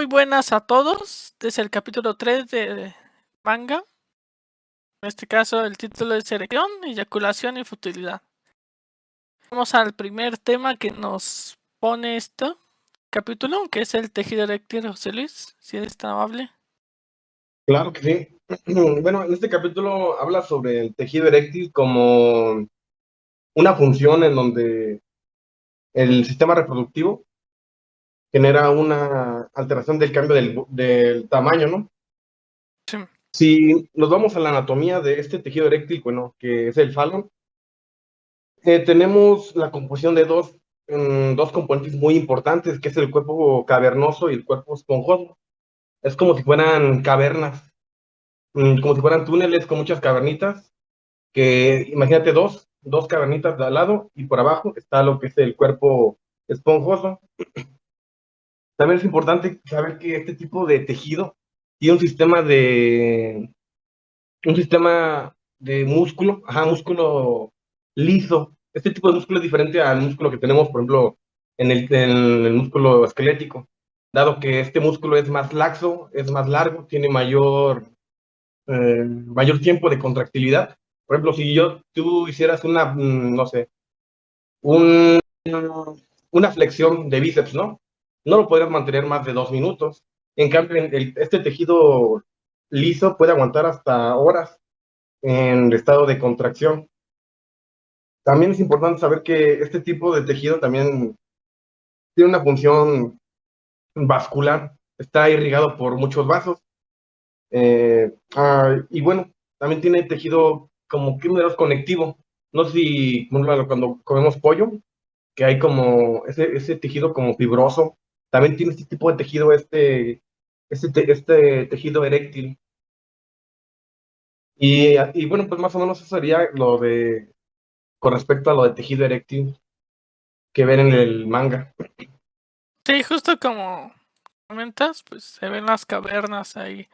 Muy buenas a todos, desde el capítulo 3 de manga. En este caso, el título es Erección, Eyaculación y Futilidad. Vamos al primer tema que nos pone este capítulo, que es el tejido eréctil. José Luis, si eres tan amable. Claro que sí. Bueno, en este capítulo habla sobre el tejido eréctil como una función en donde el sistema reproductivo genera una alteración del cambio del tamaño, ¿no? Sí. Si nos vamos a la anatomía de este tejido eréctil, bueno, que es el falón, tenemos la composición de dos componentes muy importantes, que es el cuerpo cavernoso y el cuerpo esponjoso. Es como si fueran cavernas, como si fueran túneles con muchas cavernitas que imagínate dos cavernitas de al lado y por abajo está lo que es el cuerpo esponjoso. También es importante saber que este tipo de tejido tiene un sistema de músculo, músculo liso. Este tipo de músculo es diferente al músculo que tenemos, por ejemplo, en el músculo esquelético, dado que este músculo es más laxo, es más largo, tiene mayor tiempo de contractilidad. Por ejemplo, si tú hicieras no sé, un, una flexión de bíceps, ¿no? No lo podrías mantener más de 2 minutos. En cambio, este tejido liso puede aguantar hasta horas en estado de contracción. También es importante saber que este tipo de tejido también tiene una función vascular, está irrigado por muchos vasos. Y bueno, también tiene tejido como que conectivo. No sé si, por ejemplo, cuando comemos pollo, que hay como ese tejido como fibroso, también tiene este tipo de tejido, este tejido eréctil. Y bueno, pues más o menos eso sería con respecto a lo de tejido eréctil que ven en el manga. Sí, justo como comentas, pues se ven las cavernas ahí.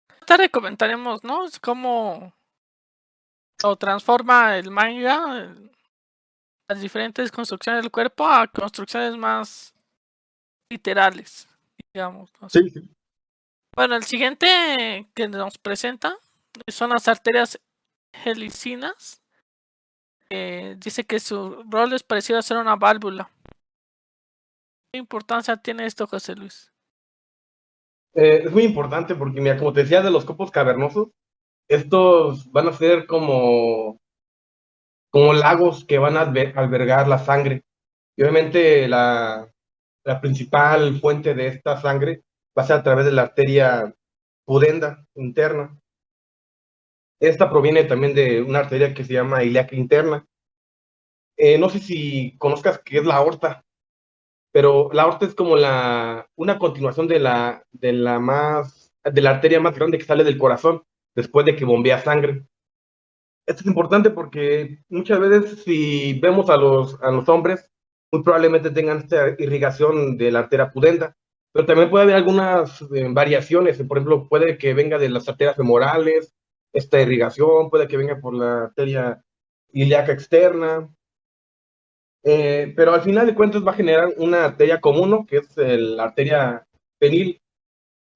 Más tarde comentaremos, ¿no? Es cómo lo transforma el manga, las diferentes construcciones del cuerpo a construcciones más literales, digamos, ¿no? Sí, sí. Bueno, el siguiente que nos presenta son las arterias helicinas. Dice que su rol es parecido a ser una válvula. ¿Qué importancia tiene esto, José Luis? Es muy importante porque, mira, como te decía de los copos cavernosos, estos van a ser como lagos que van a albergar la sangre. Y obviamente la principal fuente de esta sangre va a ser a través de la arteria pudenda interna. Esta proviene también de una arteria que se llama ilíaca interna. No sé si conozcas qué es la aorta, pero la aorta es como una continuación de la arteria más grande que sale del corazón después de que bombea sangre. Esto es importante porque muchas veces si vemos a los hombres, muy probablemente tengan esta irrigación de la arteria pudenda, pero también puede haber algunas variaciones. Por ejemplo, puede que venga de las arterias femorales, esta irrigación, puede que venga por la arteria ilíaca externa, pero al final de cuentas va a generar una arteria común, ¿no? Que es la arteria penil.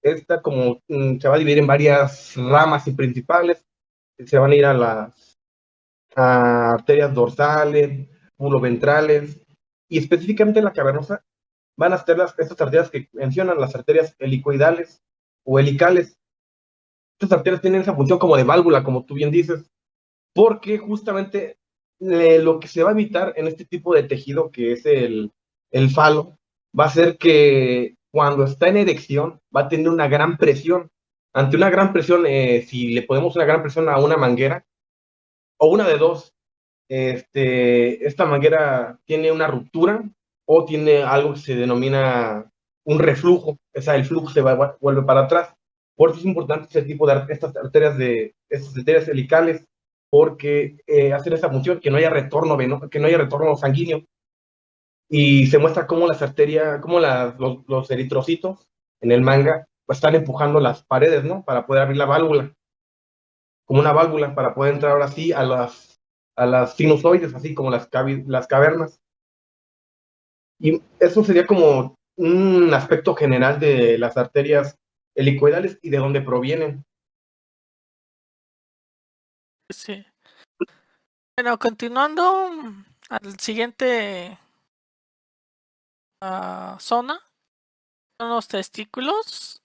Esta como se va a dividir en varias ramas y principales, se van a ir a arterias dorsales, puloventrales, y específicamente en la cavernosa van a estar estas arterias que mencionan, las arterias helicoidales o helicales. Estas arterias tienen esa función como de válvula, como tú bien dices, porque justamente lo que se va a evitar en este tipo de tejido, que es el falo, va a ser que cuando está en erección va a tener una gran presión. Ante una gran presión, si le ponemos una gran presión a una manguera, o una de dos, esta manguera tiene una ruptura o tiene algo que se denomina un reflujo, o sea, el flujo vuelve para atrás. Por eso es importante ese tipo de estas arterias helicales, porque hacen esa función, que no haya retorno que no haya retorno sanguíneo, y se muestra cómo las arterias, cómo los eritrocitos en el manga pues, están empujando las paredes, ¿no? Para poder abrir la válvula, como una válvula, para poder entrar ahora sí a las sinusoides, así como las cavernas. Y eso sería como un aspecto general de las arterias helicoidales y de dónde provienen. Sí. Bueno, continuando al siguiente zona, son los testículos,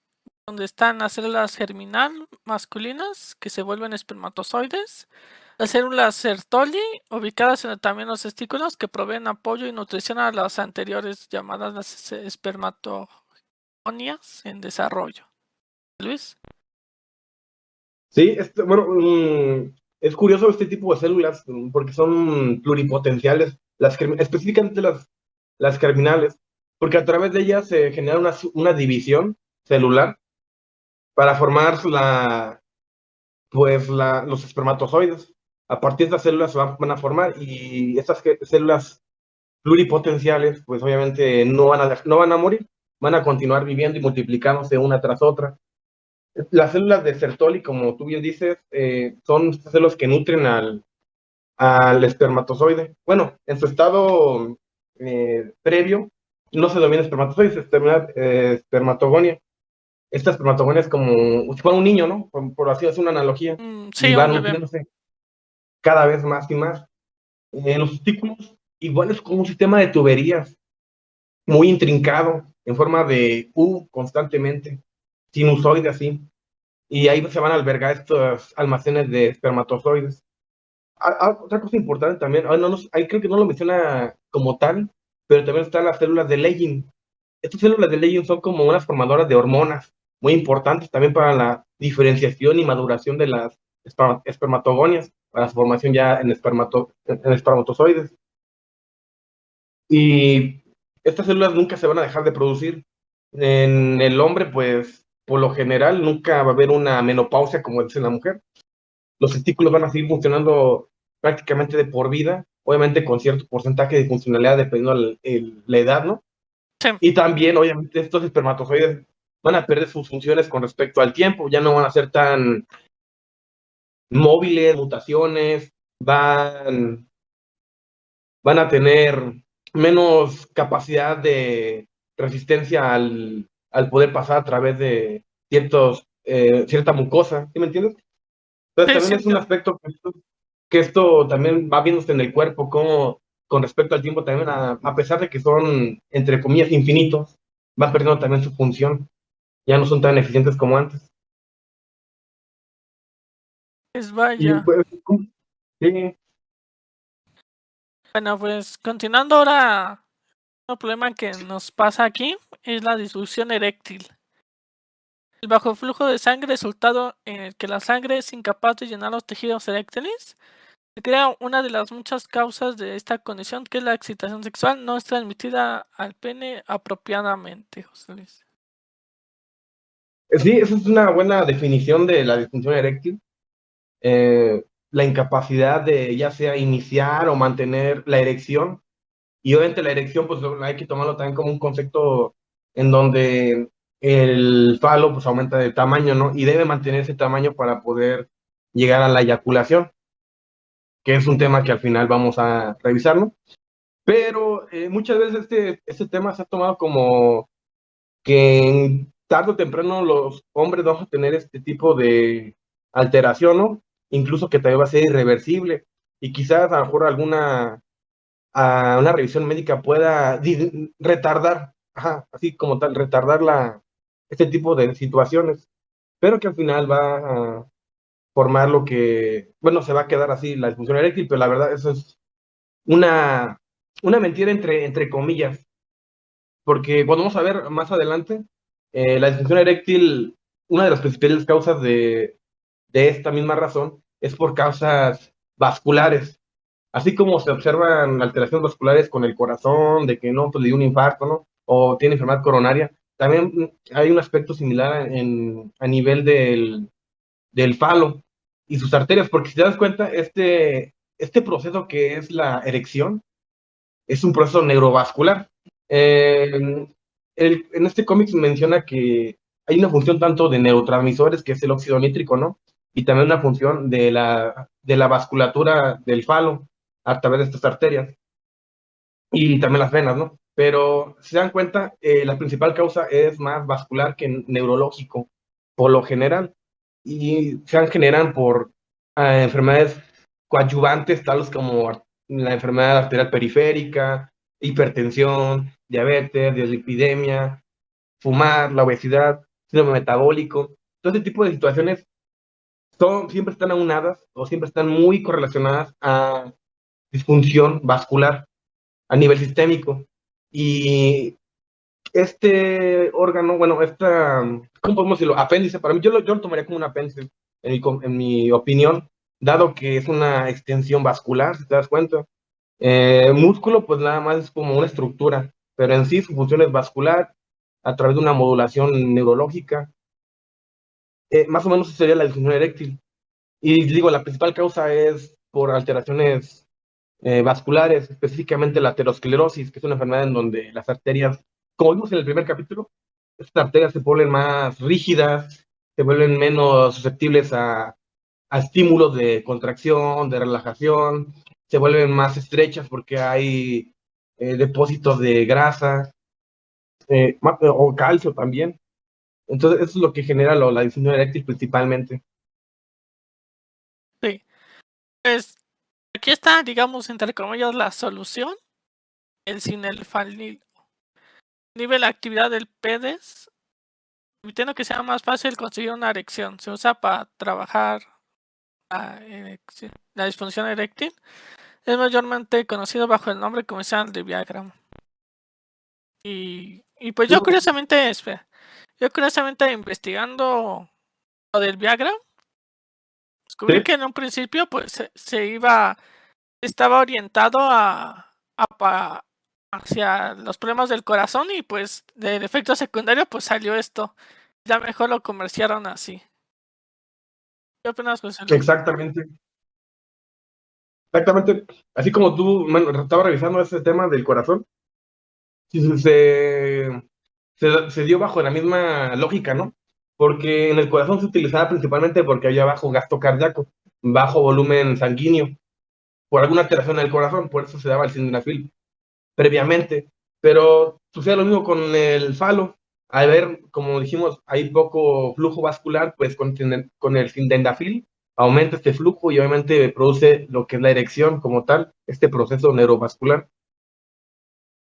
donde están las células germinal masculinas que se vuelven espermatozoides. Las células Sertoli, ubicadas también los testículos, que proveen apoyo y nutrición a las anteriores llamadas las espermatogonias en desarrollo. Luis. Sí, bueno, es curioso este tipo de células porque son pluripotenciales, específicamente las germinales, porque a través de ellas se genera una división celular para formar los espermatozoides. A partir de estas células van a formar y estas células pluripotenciales, pues obviamente no van a morir, van a continuar viviendo y multiplicándose una tras otra. Las células de Sertoli, como tú bien dices, son células que nutren al espermatozoide. Bueno, en su estado previo, no se denomina espermatozoide, se denomina espermatogonia. Esta espermatogonia es como si fuera un niño, ¿no? Por así es una analogía, y Sí, va un bebé. nutriéndose cada vez más y más. Los testículos, igual es como un sistema de tuberías muy intrincado, en forma de U constantemente, sinusoide así, y ahí se van a albergar estos almacenes de espermatozoides. Otra cosa importante también, ahí creo que no lo menciona como tal, pero también están las células de Leydig. Estas células de Leydig son como unas formadoras de hormonas, muy importantes también para la diferenciación y maduración de las espermatogonias, para su formación ya en espermatozoides. Y estas células nunca se van a dejar de producir. En el hombre, pues, por lo general, nunca va a haber una menopausia como es en la mujer. Los testículos van a seguir funcionando prácticamente de por vida, obviamente con cierto porcentaje de funcionalidad dependiendo la edad, ¿no? Sí. Y también, obviamente, estos espermatozoides van a perder sus funciones con respecto al tiempo, ya no van a ser tan móviles, mutaciones, van a tener menos capacidad de resistencia al poder pasar a través de cierta mucosa, ¿sí me entiendes? Entonces Sí, sí, también es un entiendo. aspecto que esto también va viéndose en el cuerpo, como con respecto al tiempo también, a pesar de que son, entre comillas, infinitos, van perdiendo también su función, ya no son tan eficientes como antes. Pues Y vaya. pues, sí, Bueno, pues continuando ahora, un problema que nos pasa aquí es la disfunción eréctil. El bajo flujo de sangre, resultado en el que la sangre es incapaz de llenar los tejidos eréctiles, se crea una de las muchas causas de esta condición, que es la excitación sexual no es transmitida al pene apropiadamente, José Luis. sí, esa es una buena definición de la disfunción eréctil. La incapacidad de ya sea iniciar o mantener la erección. Y obviamente la erección, pues hay que tomarlo también como un concepto en donde el falo pues aumenta de tamaño, ¿no? Y debe mantener ese tamaño para poder llegar a la eyaculación, que es un tema que al final vamos a revisar, ¿no? Pero muchas veces este tema se ha tomado como que tarde o temprano los hombres vamos a tener este tipo de alteración, ¿no? Incluso que también va a ser irreversible y quizás a lo mejor una revisión médica pueda retardar, ajá, así como tal, retardar este tipo de situaciones, pero que al final va a formar lo que, bueno, se va a quedar así la disfunción eréctil, pero la verdad eso es una, una mentira entre comillas, porque cuando vamos a ver más adelante, la disfunción eréctil, una de las principales causas de esta misma razón es por causas vasculares. Así como se observan alteraciones vasculares con el corazón, de que no, pues le dio un infarto, ¿no? O tiene enfermedad coronaria, también hay un aspecto similar a nivel del falo y sus arterias, porque si te das cuenta, este proceso que es la erección es un proceso neurovascular. Eh, en este cómic menciona que hay una función tanto de neurotransmisores, que es el óxido nítrico, ¿no? Y también una función de la vasculatura del falo a través de estas arterias y también las venas, ¿no? pero si se dan cuenta, la principal causa es más vascular que neurológico, por lo general, y se generan por enfermedades coadyuvantes, tales como la enfermedad arterial periférica, hipertensión, diabetes, dislipidemia, fumar, la obesidad, síndrome metabólico. Todo este tipo de situaciones siempre están aunadas o siempre están muy correlacionadas a disfunción vascular a nivel sistémico. Y este órgano, bueno, ¿cómo podemos decirlo? Apéndice, para mí yo lo tomaría como un apéndice, en mi opinión, dado que es una extensión vascular, si te das cuenta. Músculo, pues nada más es como una estructura, pero en sí su función es vascular a través de una modulación neurológica. Más o menos esa sería la disfunción eréctil. Y digo, la principal causa es por alteraciones vasculares, específicamente la aterosclerosis, que es una enfermedad en donde las arterias, como vimos en el primer capítulo, estas arterias se vuelven más rígidas, se vuelven menos susceptibles a estímulos de contracción, de relajación, se vuelven más estrechas porque hay depósitos de grasa o calcio también. Entonces, eso es lo que genera la disfunción eréctil principalmente. Sí. Pues aquí está, digamos, entre comillas, la solución. El cinelfalil inhibe la actividad del PEDES, permitiendo que sea más fácil conseguir una erección. Se usa para trabajar la disfunción eréctil. Es mayormente conocido bajo el nombre comercial de Viagra. Y pues yo curiosamente investigando lo del Viagra, descubrí ¿Sí? que en un principio pues estaba orientado hacia los problemas del corazón, y pues del efecto secundario pues salió esto. Ya mejor lo comerciaron así. ¿Qué opinas, José Luis? Exactamente. Exactamente. Así como tú, bueno, estaba revisando ese tema del corazón, sí, se dio bajo la misma lógica, ¿no? Porque en el corazón se utilizaba principalmente porque había bajo gasto cardíaco, bajo volumen sanguíneo, por alguna alteración del corazón, por eso se daba el sildenafil previamente. Pero sucede lo mismo con el falo. Al ver, como dijimos, hay poco flujo vascular, pues con el sildenafil aumenta este flujo y obviamente produce lo que es la erección como tal, este proceso neurovascular.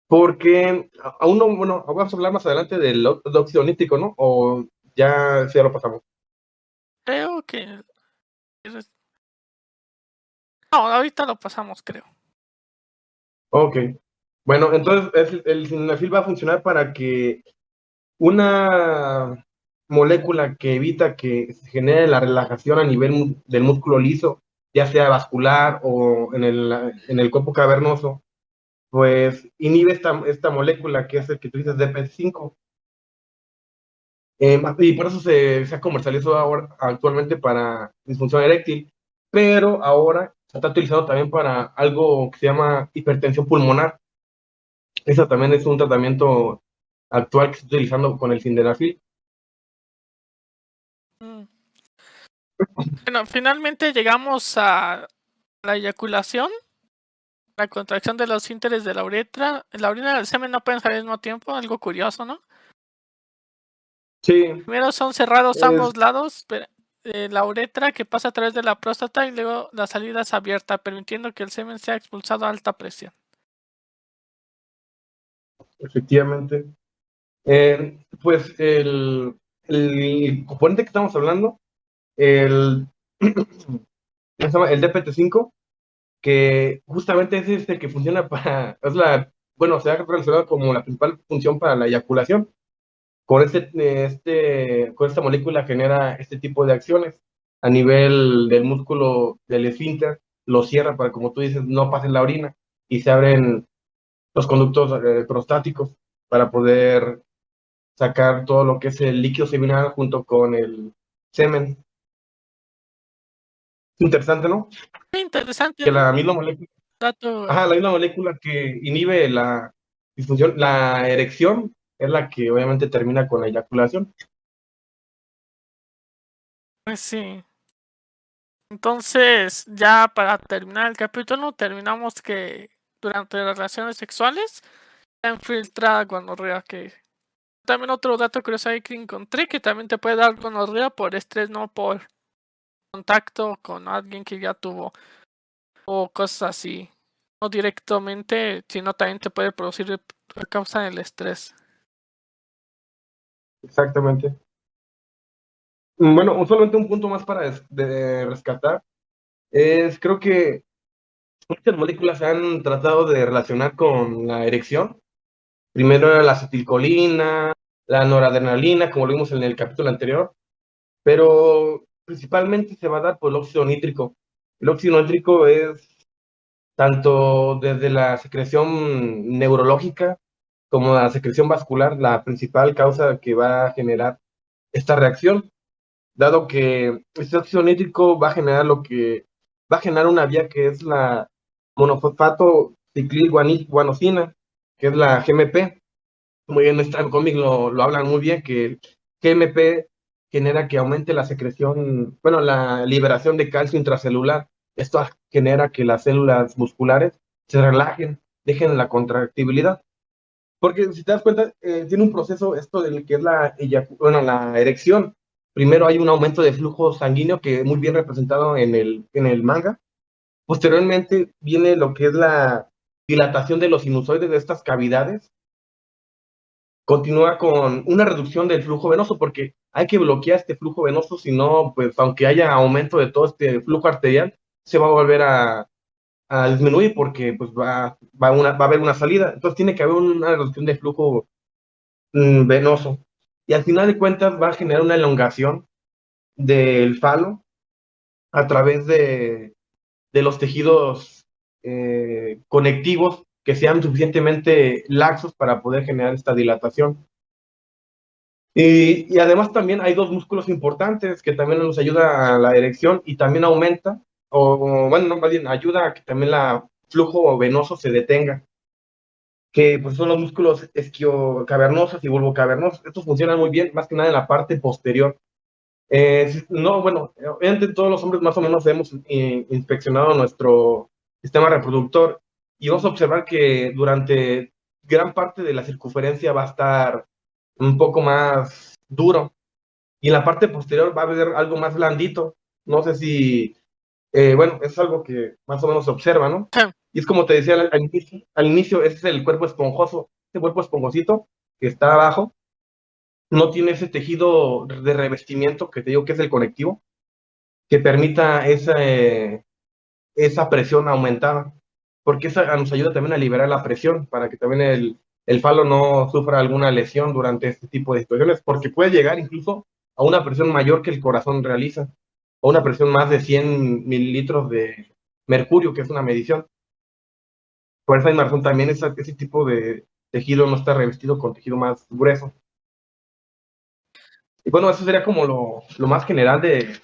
Porque aún no, bueno, vamos a hablar más adelante del óxido nítrico, ¿no? O ya lo pasamos. Creo que... No, ahorita lo pasamos, creo. Ok. Bueno, entonces el sildenafil va a funcionar para que una molécula que evita que se genere la relajación a nivel del músculo liso, ya sea vascular o en el cuerpo cavernoso, pues inhibe esta molécula que es el que tú dices DP5. Y por eso se ha comercializado ahora, actualmente para disfunción eréctil, pero ahora se está utilizando también para algo que se llama hipertensión pulmonar. Eso también es un tratamiento actual que se está utilizando con el sildenafil. Mm. Bueno, finalmente llegamos a la eyaculación, la contracción de los esfínteres de la uretra. La orina y el semen no pueden salir al mismo tiempo, algo curioso, ¿no? Sí, Primero son cerrados es ambos lados, la uretra, que pasa a través de la próstata, y luego la salida es abierta, permitiendo que el semen sea expulsado a alta presión. efectivamente. Pues el componente que estamos hablando, el, ¿cómo se llama? El DPT5, que justamente es este que funciona bueno, se ha relacionado como la principal función para la eyaculación. Con esta molécula genera este tipo de acciones a nivel del músculo del esfínter, lo cierra para, como tú dices, no pase la orina y se abren los conductos prostáticos para poder sacar todo lo que es el líquido seminal junto con el semen. Interesante, ¿no? Qué interesante, Que ¿no? la misma molécula, Dato, ajá, la misma molécula que inhibe la disfunción, la erección, es la que obviamente termina con la eyaculación. pues sí. Entonces, ya para terminar el capítulo, terminamos que durante las relaciones sexuales infiltrada gonorrea, que también otro dato curioso ahí que encontré, que también te puede dar gonorrea por estrés, no por contacto con alguien que ya tuvo o cosas así. No directamente, sino también te puede producir a causa del estrés. Exactamente. Bueno, solamente un punto más para de rescatar es, creo que muchas moléculas se han tratado de relacionar con la erección. Primero era la acetilcolina, la noradrenalina, como lo vimos en el capítulo anterior, pero principalmente se va a dar por el óxido nítrico. El óxido nítrico es tanto desde la secreción neurológica como la secreción vascular, la principal causa que va a generar esta reacción, dado que este óxido nítrico va a generar va a generar una vía que es la monofosfato ciclilguanosina, que es la GMP. Muy bien, está el cómic lo hablan muy bien, que GMP genera que aumente la secreción, bueno, la liberación de calcio intracelular. Esto genera que las células musculares se relajen, dejen la contractibilidad. Porque si te das cuenta, tiene un proceso esto del que es la erección. Primero hay un aumento de flujo sanguíneo que es muy bien representado en el manga. Posteriormente viene lo que es la dilatación de los sinusoides de estas cavidades. Continúa con una reducción del flujo venoso porque hay que bloquear este flujo venoso, si no, pues aunque haya aumento de todo este flujo arterial, se va a volver a disminuir porque pues va a haber una salida. Entonces tiene que haber una reducción de flujo venoso. Y al final de cuentas va a generar una elongación del falo a través de los tejidos conectivos que sean suficientemente laxos para poder generar esta dilatación. Y además también hay dos músculos importantes que también nos ayuda a la erección y también aumenta, o bueno, no, más bien ayuda a que también el flujo venoso se detenga, que pues son los músculos esquiocavernosos y bulbocavernosos. Estos funcionan muy bien, más que nada en la parte posterior. No, bueno, obviamente todos los hombres más o menos hemos inspeccionado nuestro sistema reproductor y vamos a observar que durante gran parte de la circunferencia va a estar un poco más duro y en la parte posterior va a haber algo más blandito. No sé si, bueno, es algo que más o menos se observa, ¿no? Y es como te decía al inicio, ese es el cuerpo esponjoso, este cuerpo esponjosito que está abajo, no tiene ese tejido de revestimiento que te digo que es el conectivo, que permita esa presión aumentada, porque esa nos ayuda también a liberar la presión para que también el falo no sufra alguna lesión durante este tipo de situaciones, porque puede llegar incluso a una presión mayor que el corazón realiza, o una presión más de 100 mililitros de mercurio, que es una medición. Por esa misma razón también ese tipo de tejido no está revestido con tejido más grueso. Y bueno, eso sería como lo más general de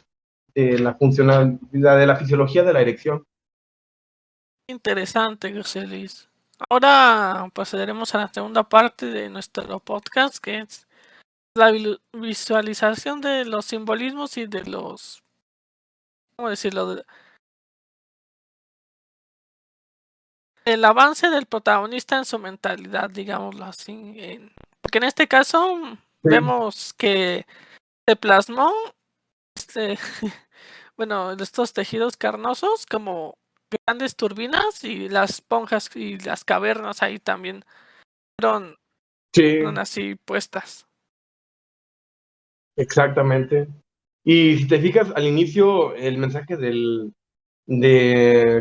la funcionalidad, de la fisiología de la erección. Interesante, José Luis. Ahora pasaremos a la segunda parte de nuestro podcast, que es la visualización de los simbolismos y de los, ¿cómo decirlo? El avance del protagonista en su mentalidad, digámoslo así. Porque en este caso Sí. vemos que se plasmó, este, bueno, estos tejidos carnosos como grandes turbinas y las esponjas y las cavernas ahí también fueron Sí, así puestas. exactamente. Y si te fijas al inicio, el mensaje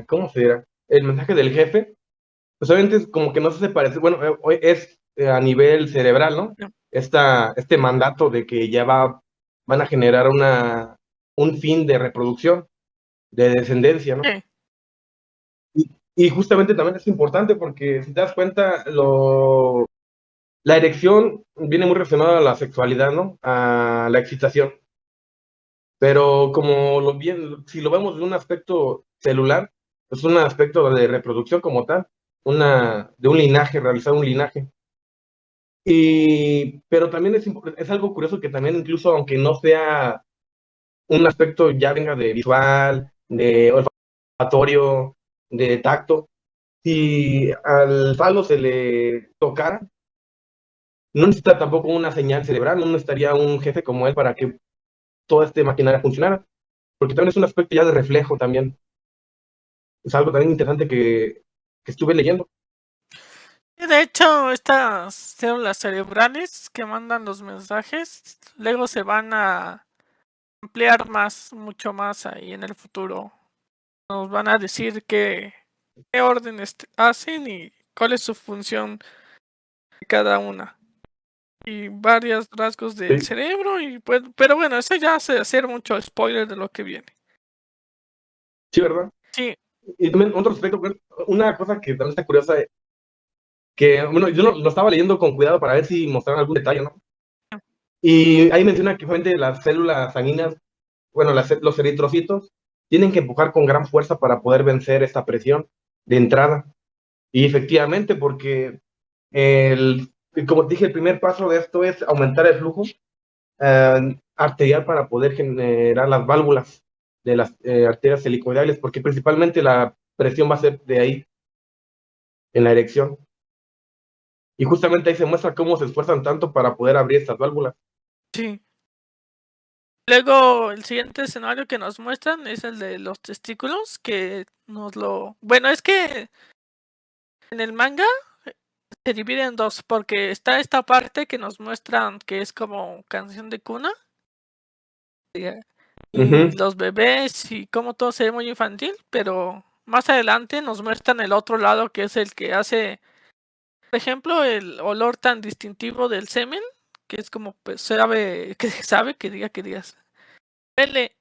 ¿cómo se dirá? El mensaje del jefe, pues obviamente es como que no se parece, bueno, es a nivel cerebral, ¿no? Ya. Este mandato de que ya van a generar un fin de reproducción, de descendencia, ¿no? Sí, Y justamente también es importante porque si te das cuenta, la erección viene muy relacionada a la sexualidad, ¿no? A la excitación. Pero si lo vemos de un aspecto celular, es un aspecto de reproducción como tal, de un linaje, realizar un linaje. Pero también es algo curioso que también incluso aunque no sea un aspecto ya venga de visual, de olfatorio, de tacto, si al falo se le tocara, no necesita tampoco una señal cerebral, no necesitaría un jefe como él para que toda esta maquinaria funcionara, porque también es un aspecto ya de reflejo también. Es algo también interesante que estuve leyendo. Y de hecho, estas células cerebrales que mandan los mensajes, luego se van a ampliar más, mucho más ahí en el futuro. Nos van a decir qué órdenes hacen y cuál es su función de cada una. Y varios rasgos del Sí, cerebro, y pues, pero bueno, eso ya hace hacer mucho spoiler de lo que viene. sí, ¿verdad? Sí, Y también otro aspecto, bueno, una cosa que también está curiosa, que, bueno, yo lo estaba leyendo con cuidado para ver si mostraron algún detalle, ¿no? Y ahí menciona que obviamente las células sanguíneas, bueno, los eritrocitos, tienen que empujar con gran fuerza para poder vencer esta presión de entrada. Y efectivamente, porque el, como dije, el primer paso de esto es aumentar el flujo arterial para poder generar las válvulas de las arterias helicoidales, porque principalmente la presión va a ser de ahí, en la erección. Y justamente ahí se muestra cómo se esfuerzan tanto para poder abrir estas válvulas. sí. Luego, el siguiente escenario que nos muestran es el de los testículos, que nos lo... Bueno, es que en el manga se divide en dos, porque está esta parte que nos muestran que es como canción de cuna, y Ujú. los bebés y cómo todo se ve muy infantil, pero más adelante nos muestran el otro lado, que es el que hace, por ejemplo, el olor tan distintivo del semen, que es como, pues, que diga que digas, huele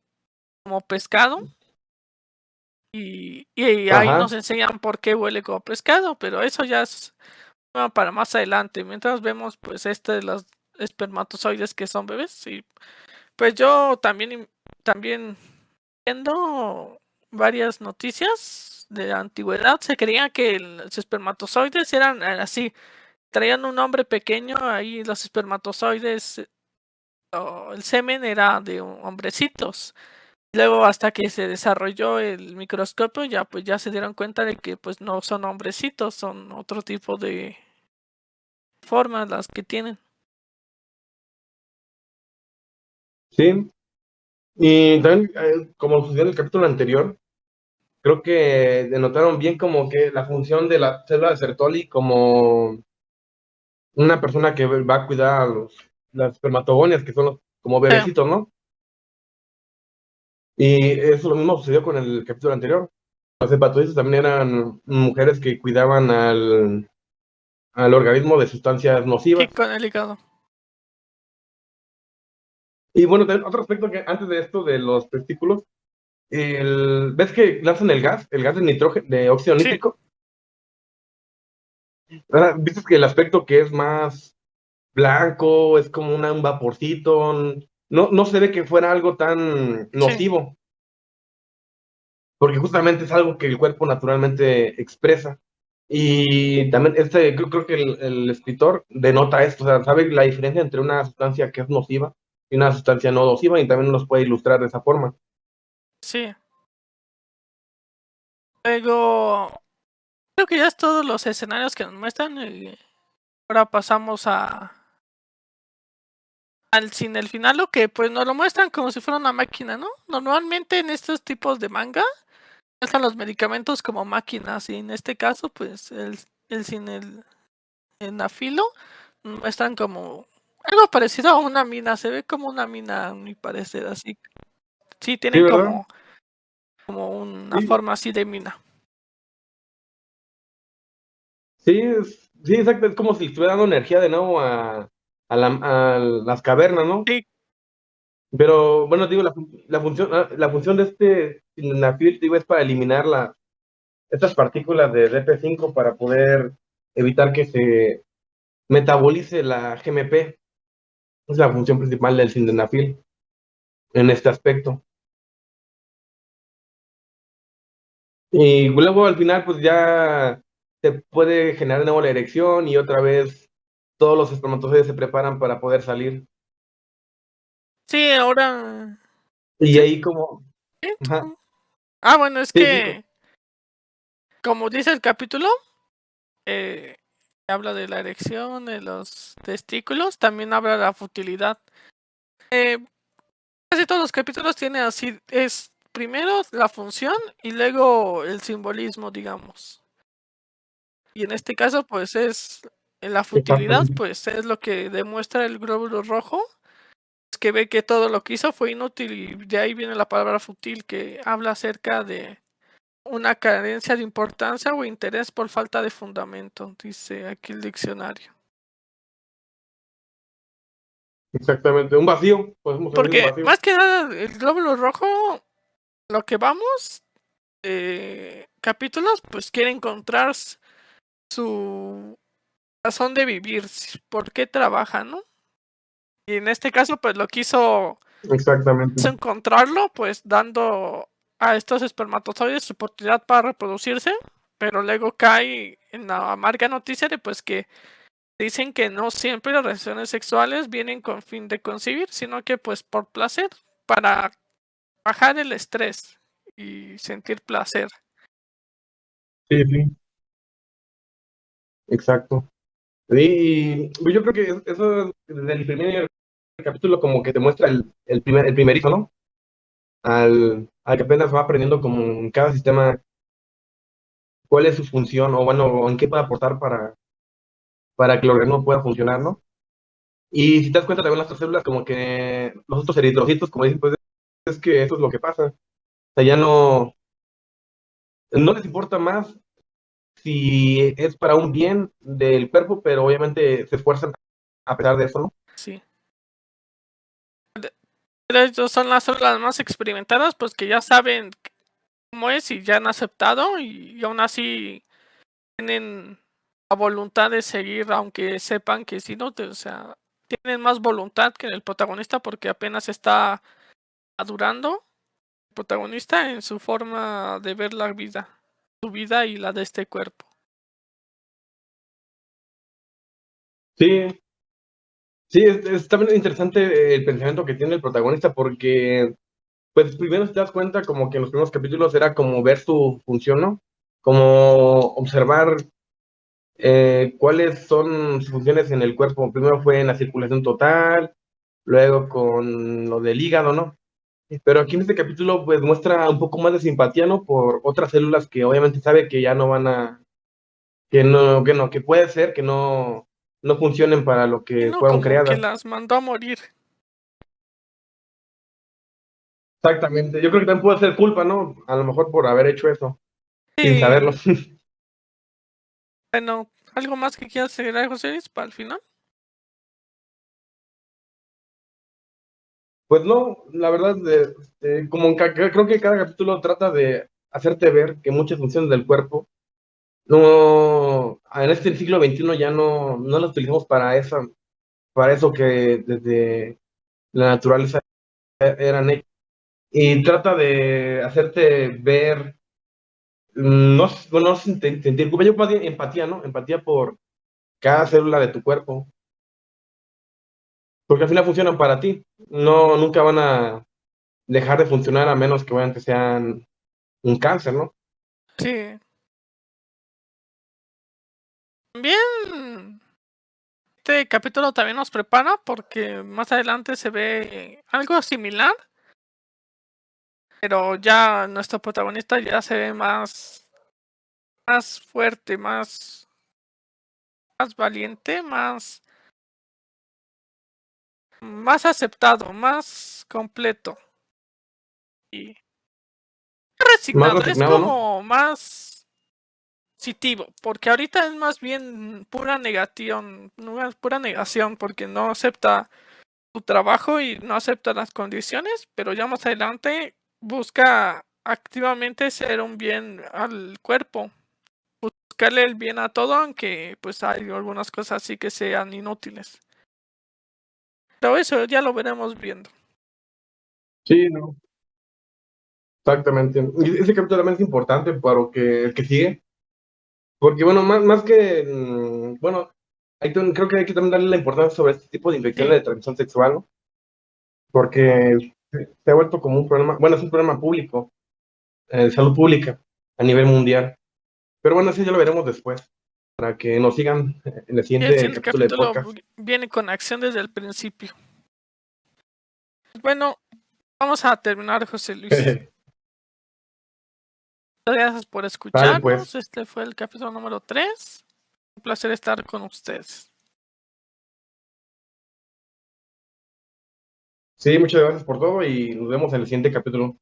como pescado. Y ahí nos Ajá, enseñan por qué huele como pescado, pero eso ya es tema para más adelante. Mientras vemos, pues, de los espermatozoides que son bebés. Y pues yo también viendo varias noticias de la antigüedad, se creía que los espermatozoides eran así, traían un hombre pequeño, ahí los espermatozoides, o el semen era de hombrecitos. Luego, hasta que se desarrolló el microscopio, ya pues ya se dieron cuenta de que pues no son hombrecitos, son otro tipo de formas las que tienen. sí. Y también, como sucedió en el capítulo anterior, creo que denotaron bien como que la función de la célula de Sertoli como una persona que va a cuidar a las espermatogonias, que son como bebecitos, ¿no? Y eso lo mismo sucedió con el capítulo anterior. Los hepatoides también eran mujeres que cuidaban al organismo de sustancias Sí, nocivas. con el hígado. Y bueno, también otro aspecto que antes de esto de los testículos, ¿ves que lanzan el gas de nitrógeno, de óxido Sí, nítrico? Ahora, ¿viste que el aspecto que es más blanco, es como un vaporcito? No se ve que fuera algo tan sí, nocivo, porque justamente es algo que el cuerpo naturalmente expresa. Y también creo que el escritor denota esto, o sea, sabe la diferencia entre una sustancia que es nociva y una sustancia no nociva, y también nos puede ilustrar de esa forma. sí. Luego, creo que ya es todos los escenarios que nos muestran. Y ahora pasamos al cine, el final, lo que pues nos lo muestran como si fuera una máquina, ¿no? Normalmente en estos tipos de manga muestran los medicamentos como máquinas, y en este caso, pues el cine, en Afilo muestran como algo parecido a una mina, se ve como una mina a mi parecer, así. Sí, Sí, tienen ¿verdad? como una Sí, forma así de mina. sí, sí, exacto, es como si estuviera dando energía de nuevo a las cavernas, ¿no? Sí, Pero bueno, digo, la función de este sildenafil, digo, es para eliminar estas partículas de DP5 para poder evitar que se metabolice la GMP. Es la función principal del sildenafil en este aspecto. Y luego al final, pues ya se puede generar de nuevo la erección y otra vez todos los espermatozoides se preparan para poder salir. sí, ahora. Y Sí, ahí como, sí, ajá, bueno, es sí, sí, que como dice el capítulo, habla de la erección, de los testículos, también habla de la futilidad. Casi todos los capítulos tienen así, es primero la función y luego el simbolismo, digamos. Y en este caso, pues es la futilidad, Exactamente. pues es lo que demuestra el glóbulo rojo, es que ve que todo lo que hizo fue inútil y de ahí viene la palabra fútil, que habla acerca de una carencia de importancia o interés por falta de fundamento, dice aquí el diccionario. Exactamente. Un vacío, podemos decir un Porque vacío. más que nada, el glóbulo rojo, lo que vamos, capítulos, pues quiere encontrar su razón de vivir, por qué trabaja, ¿no? Y en este caso, pues lo quiso Exactamente. encontrarlo, pues dando a estos espermatozoides su oportunidad para reproducirse, pero luego cae en la amarga noticia de pues que dicen que no siempre las relaciones sexuales vienen con fin de concebir, sino que pues por placer, para bajar el estrés y sentir placer. Sí, sí, exacto. Y yo creo que eso desde el primer capítulo como que te muestra el primerito, ¿no? Al que apenas va aprendiendo como en cada sistema cuál es su función o bueno, o en qué puede aportar para que el organismo pueda funcionar, ¿no? Y si te das cuenta también las otras células como que los otros eritrocitos, como dicen, pues es que eso es lo que pasa. O sea, ya no les importa más si es para un bien del cuerpo, pero obviamente se esfuerzan a pesar de eso, ¿no? Sí. Pero ellos son las células más experimentadas, pues que ya saben cómo es y ya han aceptado y aún así tienen la voluntad de seguir, aunque sepan que si no, o sea, tienen más voluntad que el protagonista porque apenas está madurando el protagonista en su forma de ver la vida, su vida y la de este cuerpo. Sí, sí, es también interesante el pensamiento que tiene el protagonista porque, pues primero si te das cuenta como que en los primeros capítulos era como ver su función, ¿no? Como observar cuáles son sus funciones en el cuerpo. Primero fue en la circulación total, luego con lo del hígado, ¿no? Pero aquí en este capítulo pues muestra un poco más de simpatía, ¿no? Por otras células que obviamente sabe que ya no van a, que puede ser que no funcionen para lo Y que no fueron como que creadas. las mandó a morir. Exactamente. Yo creo que también puede ser culpa, ¿no? A lo mejor por haber hecho eso, sin saberlo. Y bueno, ¿algo más que quieras agregar, José Luis, para el final? Pues no, la verdad, creo que cada capítulo trata de hacerte ver que muchas funciones del cuerpo no, en este siglo XXI ya no las utilizamos para eso que desde la naturaleza eran hechas. Y trata de hacerte ver, no sentir culpa, yo más bien empatía, ¿no? Empatía por cada célula de tu cuerpo, porque al final funcionan para ti. No, nunca van a dejar de funcionar a menos que obviamente sean un cáncer, ¿no? Sí. Bien. Este capítulo también nos prepara porque más adelante se ve algo similar, pero ya nuestro protagonista ya se ve más fuerte, más valiente, más aceptado, más completo y Más resignado. Es resignado, ¿no? como más positivo, porque ahorita es más bien pura negación, pura negación, porque no acepta su trabajo y no acepta las condiciones, pero ya más adelante busca activamente ser un bien al cuerpo, buscarle el bien a todo, aunque pues hay algunas cosas así que sean inútiles. Pero eso ya lo veremos viendo. Sí, no. Exactamente. Y ese capítulo también es importante para el que sigue, porque bueno, más que, bueno, creo que hay que también darle la importancia sobre este tipo de infecciones Sí, de transmisión sexual, ¿no? Porque se ha vuelto como un problema, bueno, es un problema público, de salud pública a nivel mundial. Pero bueno, eso ya lo veremos después, para que nos sigan en el El siguiente siguiente capítulo de capítulo podcast. viene con acción desde el principio. Bueno, vamos a terminar, José Luis. Muchas gracias por Vale, escucharnos. pues. Este fue el capítulo número 3. Un placer estar con ustedes. Sí, muchas gracias por todo y nos vemos en el siguiente capítulo.